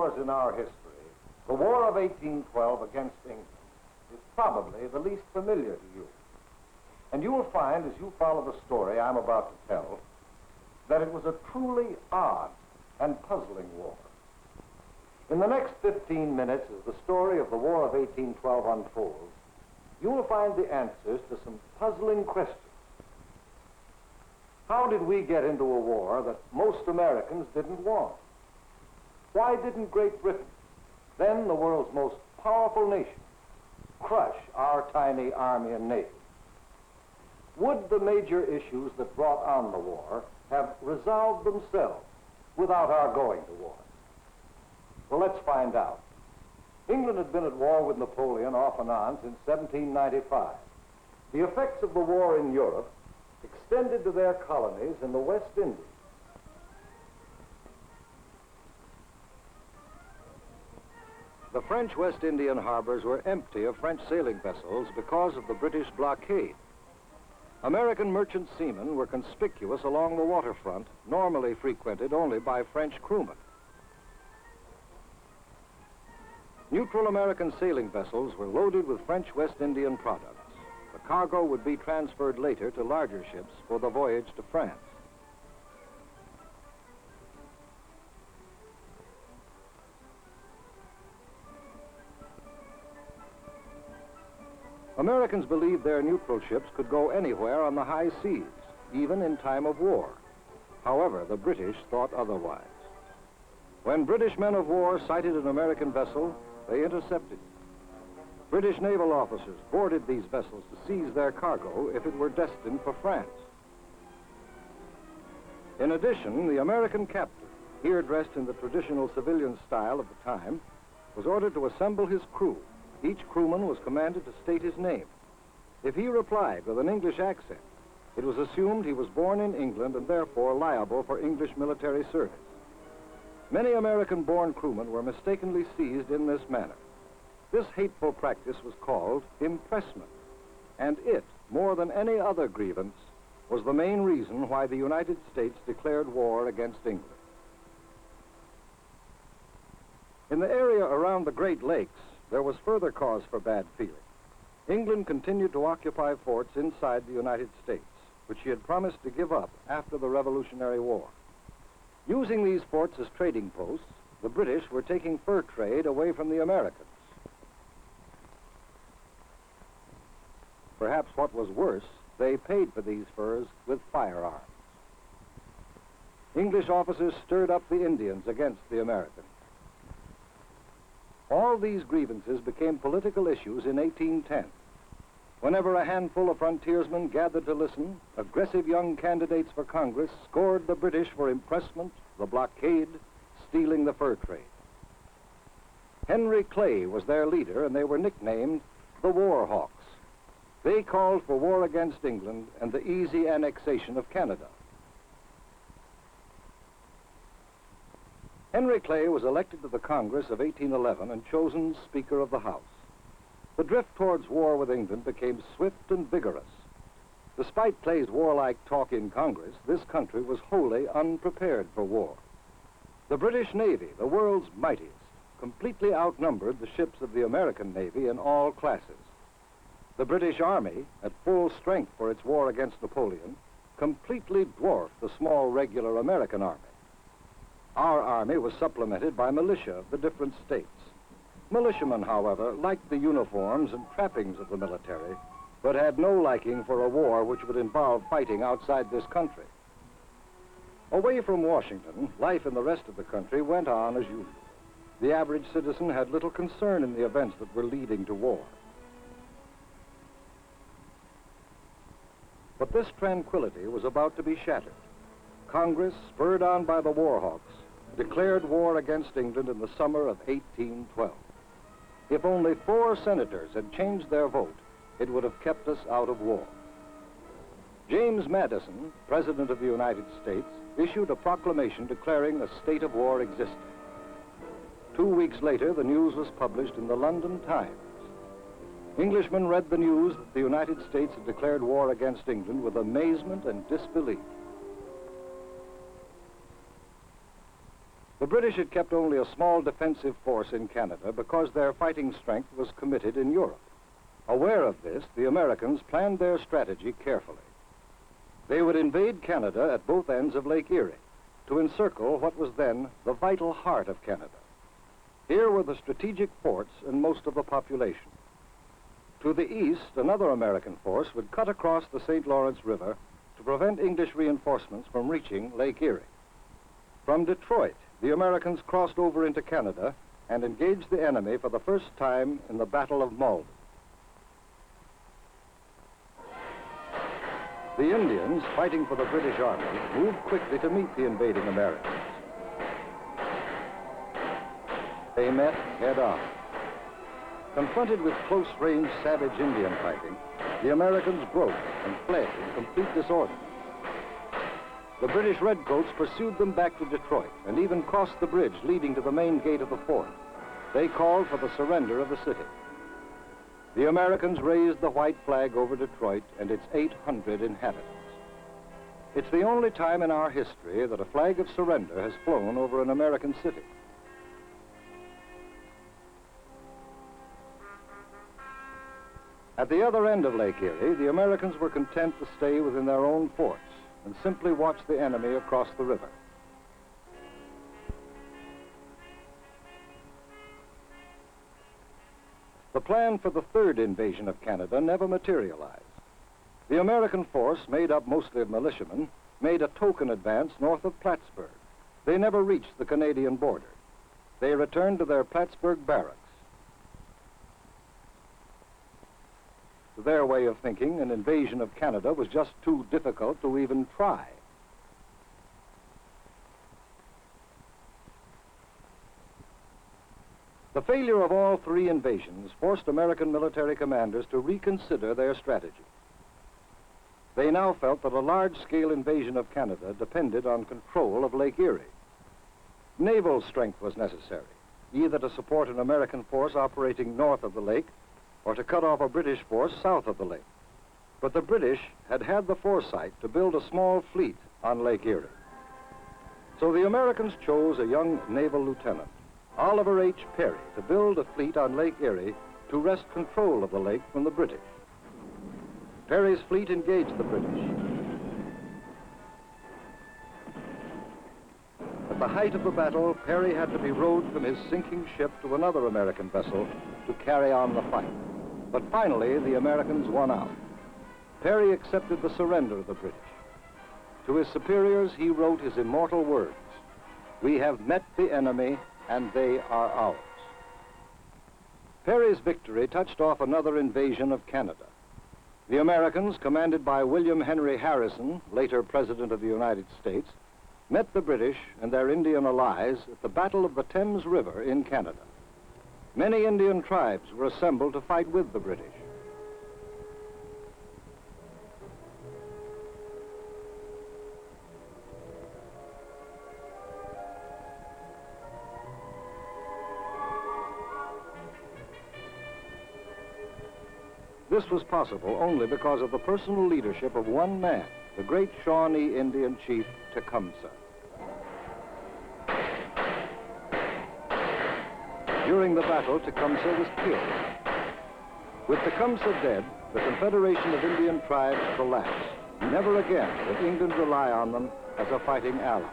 wars in our history, the War of 1812 against England is probably the least familiar to you. And you will find, as you follow the story I'm about to tell, that it was a truly odd and puzzling war. In the next 15 minutes, as the story of the War of 1812 unfolds, you will find the answers to some puzzling questions. How did we get into a war that most Americans didn't want? Why didn't Great Britain, then the world's most powerful nation, crush our tiny army and navy? Would the major issues that brought on the war have resolved themselves without our going to war? Well, let's find out. England had been at war with Napoleon off and on since 1795. The effects of the war in Europe extended to their colonies in the West Indies. The French West Indian harbors were empty of French sailing vessels because of the British blockade. American merchant seamen were conspicuous along the waterfront, normally frequented only by French crewmen. Neutral American sailing vessels were loaded with French West Indian products. The cargo would be transferred later to larger ships for the voyage to France. Americans believed their neutral ships could go anywhere on the high seas, even in time of war. However, the British thought otherwise. When British men of war sighted an American vessel, they intercepted it. British naval officers boarded these vessels to seize their cargo if it were destined for France. In addition, the American captain, here dressed in the traditional civilian style of the time, was ordered to assemble his crew. Each crewman was commanded to state his name. If he replied with an English accent, it was assumed he was born in England and therefore liable for English military service. Many American-born crewmen were mistakenly seized in this manner. This hateful practice was called impressment, and it, more than any other grievance, was the main reason why the United States declared war against England. In the area around the Great Lakes, there was further cause for bad feeling. England continued to occupy forts inside the United States, which she had promised to give up after the Revolutionary War. Using these forts as trading posts, the British were taking fur trade away from the Americans. Perhaps what was worse, they paid for these furs with firearms. English officers stirred up the Indians against the Americans. All these grievances became political issues in 1810. Whenever a handful of frontiersmen gathered to listen, aggressive young candidates for Congress scored the British for impressment, the blockade, stealing the fur trade. Henry Clay was their leader, and they were nicknamed the War Hawks. They called for war against England and the easy annexation of Canada. Henry Clay was elected to the Congress of 1811 and chosen Speaker of the House. The drift towards war with England became swift and vigorous. Despite Clay's warlike talk in Congress, this country was wholly unprepared for war. The British Navy, the world's mightiest, completely outnumbered the ships of the American Navy in all classes. The British Army, at full strength for its war against Napoleon, completely dwarfed the small regular American army. Our army was supplemented by militia of the different states. Militiamen, however, liked the uniforms and trappings of the military, but had no liking for a war which would involve fighting outside this country. Away from Washington, life in the rest of the country went on as usual. The average citizen had little concern in the events that were leading to war. But this tranquility was about to be shattered. Congress, spurred on by the War Hawks, declared war against England in the summer of 1812. If only 4 senators had changed their vote, it would have kept us out of war. James Madison, President of the United States, issued a proclamation declaring a state of war existed. 2 weeks later, the news was published in the London Times. Englishmen read the news that the United States had declared war against England with amazement and disbelief. The British had kept only a small defensive force in Canada because their fighting strength was committed in Europe. Aware of this, the Americans planned their strategy carefully. They would invade Canada at both ends of Lake Erie to encircle what was then the vital heart of Canada. Here were the strategic forts and most of the population. To the east, another American force would cut across the St. Lawrence River to prevent English reinforcements from reaching Lake Erie. From Detroit, the Americans crossed over into Canada and engaged the enemy for the first time in the Battle of Malden. The Indians, fighting for the British Army, moved quickly to meet the invading Americans. They met head-on. Confronted with close-range savage Indian fighting, the Americans broke and fled in complete disorder. The British redcoats pursued them back to Detroit and even crossed the bridge leading to the main gate of the fort. They called for the surrender of the city. The Americans raised the white flag over Detroit and its 800 inhabitants. It's the only time in our history that a flag of surrender has flown over an American city. At the other end of Lake Erie, the Americans were content to stay within their own forts and simply watch the enemy across the river. The plan for the third invasion of Canada never materialized. The American force, made up mostly of militiamen, made a token advance north of Plattsburgh. They never reached the Canadian border. They returned to their Plattsburgh barracks. To their way of thinking, an invasion of Canada was just too difficult to even try. The failure of all three invasions forced American military commanders to reconsider their strategy. They now felt that a large-scale invasion of Canada depended on control of Lake Erie. Naval strength was necessary, either to support an American force operating north of the lake or to cut off a British force south of the lake. But the British had had the foresight to build a small fleet on Lake Erie. So the Americans chose a young naval lieutenant, Oliver H. Perry, to build a fleet on Lake Erie to wrest control of the lake from the British. Perry's fleet engaged the British. At the height of the battle, Perry had to be rowed from his sinking ship to another American vessel to carry on the fight. But finally, the Americans won out. Perry accepted the surrender of the British. To his superiors, he wrote his immortal words, "We have met the enemy, and they are ours." Perry's victory touched off another invasion of Canada. The Americans, commanded by William Henry Harrison, later President of the United States, met the British and their Indian allies at the Battle of the Thames River in Canada. Many Indian tribes were assembled to fight with the British. This was possible only because of the personal leadership of one man, the great Shawnee Indian chief, Tecumseh. During the battle, Tecumseh was killed. With Tecumseh dead, the Confederation of Indian Tribes collapsed. Never again would England rely on them as a fighting ally.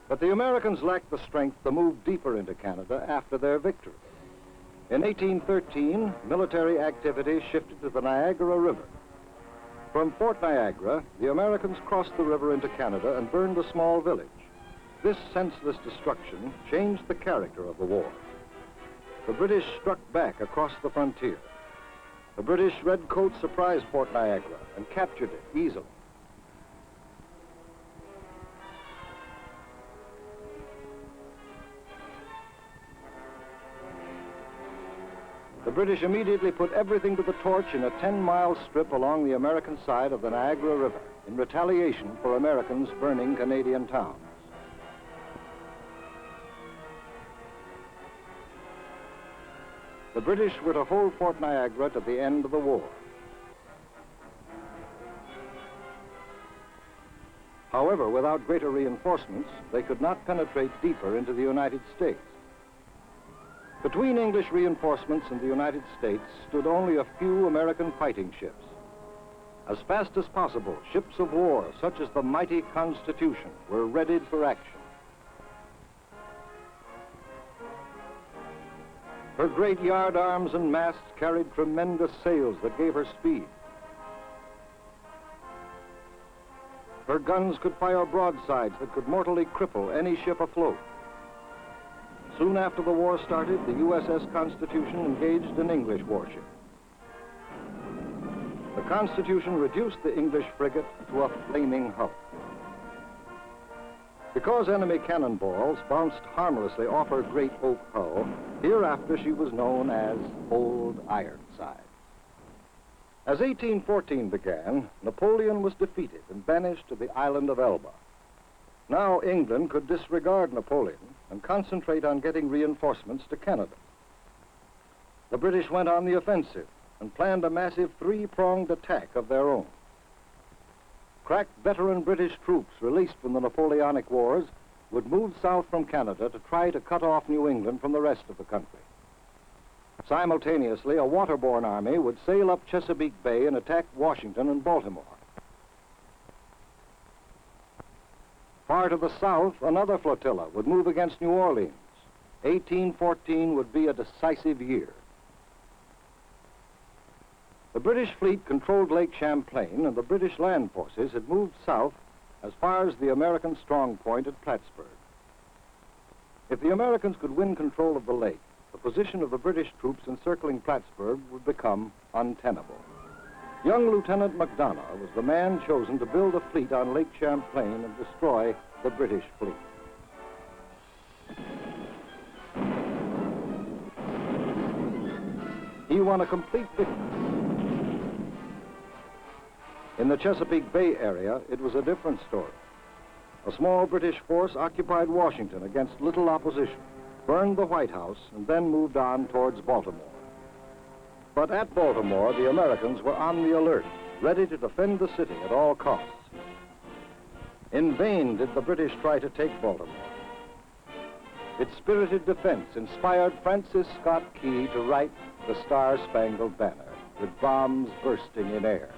But the Americans lacked the strength to move deeper into Canada after their victory. In 1813, military activity shifted to the Niagara River. From Fort Niagara, the Americans crossed the river into Canada and burned a small village. This senseless destruction changed the character of the war. The British struck back across the frontier. The British redcoats surprised Fort Niagara and captured it easily. The British immediately put everything to the torch in a 10-mile strip along the American side of the Niagara River in retaliation for Americans burning Canadian towns. The British were to hold Fort Niagara to the end of the war. However, without greater reinforcements, they could not penetrate deeper into the United States. Between English reinforcements and the United States stood only a few American fighting ships. As fast as possible, ships of war, such as the mighty Constitution, were readied for action. Her great yard arms and masts carried tremendous sails that gave her speed. Her guns could fire broadsides that could mortally cripple any ship afloat. Soon after the war started, the USS Constitution engaged an English warship. The Constitution reduced the English frigate to a flaming hulk. Because enemy cannonballs bounced harmlessly off her great oak hull, hereafter she was known as Old Ironside. As 1814 began, Napoleon was defeated and banished to the island of Elba. Now England could disregard Napoleon and concentrate on getting reinforcements to Canada. The British went on the offensive and planned a massive three-pronged attack of their own. Crack veteran British troops released from the Napoleonic Wars would move south from Canada to try to cut off New England from the rest of the country. Simultaneously, a waterborne army would sail up Chesapeake Bay and attack Washington and Baltimore. Far to the south, another flotilla would move against New Orleans. 1814 would be a decisive year. The British fleet controlled Lake Champlain, and the British land forces had moved south as far as the American strong point at Plattsburgh. If the Americans could win control of the lake, the position of the British troops encircling Plattsburgh would become untenable. Young Lieutenant MacDonough was the man chosen to build a fleet on Lake Champlain and destroy the British fleet. He won a complete victory. In the Chesapeake Bay area, it was a different story. A small British force occupied Washington against little opposition, burned the White House, and then moved on towards Baltimore. But at Baltimore, the Americans were on the alert, ready to defend the city at all costs. In vain did the British try to take Baltimore. Its spirited defense inspired Francis Scott Key to write The Star-Spangled Banner, with bombs bursting in air.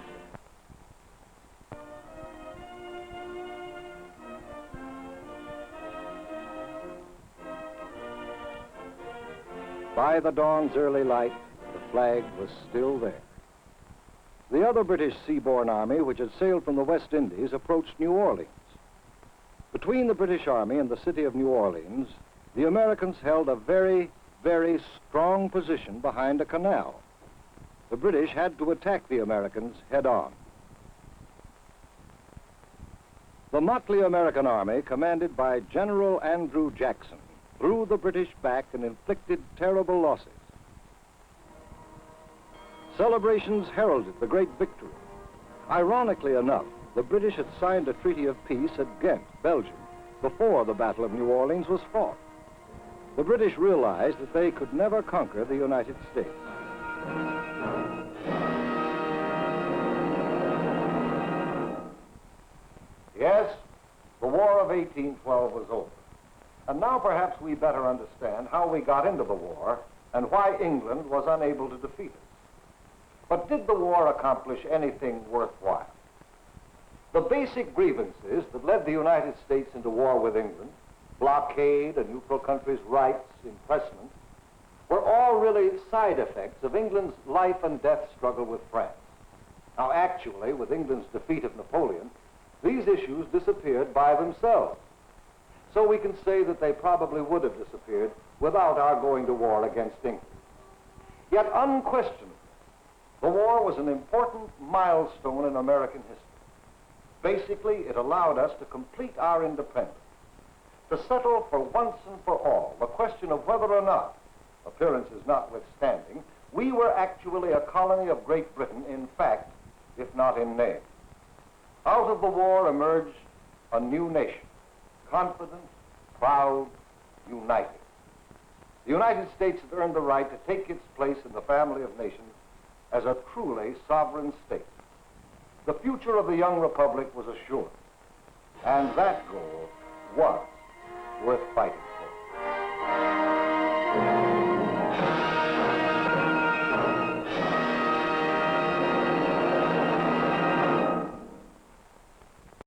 By the dawn's early light, the flag was still there. The other British seaborne army, which had sailed from the West Indies, approached New Orleans. Between the British Army and the city of New Orleans, the Americans held a very, very strong position behind a canal. The British had to attack the Americans head-on. The motley American army, commanded by General Andrew Jackson, threw the British back and inflicted terrible losses. Celebrations heralded the great victory. Ironically enough, the British had signed a treaty of peace at Ghent, Belgium, before the Battle of New Orleans was fought. The British realized that they could never conquer the United States. Yes, the War of 1812 was over. And now perhaps we better understand how we got into the war and why England was unable to defeat us. But did the war accomplish anything worthwhile? The basic grievances that led the United States into war with England, blockade, a neutral country's rights, impressment, were all really side effects of England's life and death struggle with France. Now actually, with England's defeat of Napoleon, these issues disappeared by themselves. So we can say that they probably would have disappeared without our going to war against England. Yet unquestionably, the war was an important milestone in American history. Basically, it allowed us to complete our independence, to settle for once and for all the question of whether or not, appearances notwithstanding, we were actually a colony of Great Britain in fact, if not in name. Out of the war emerged a new nation, confident, proud, united. The United States had earned the right to take its place in the family of nations as a truly sovereign state. The future of the young republic was assured. And that goal was worth fighting for.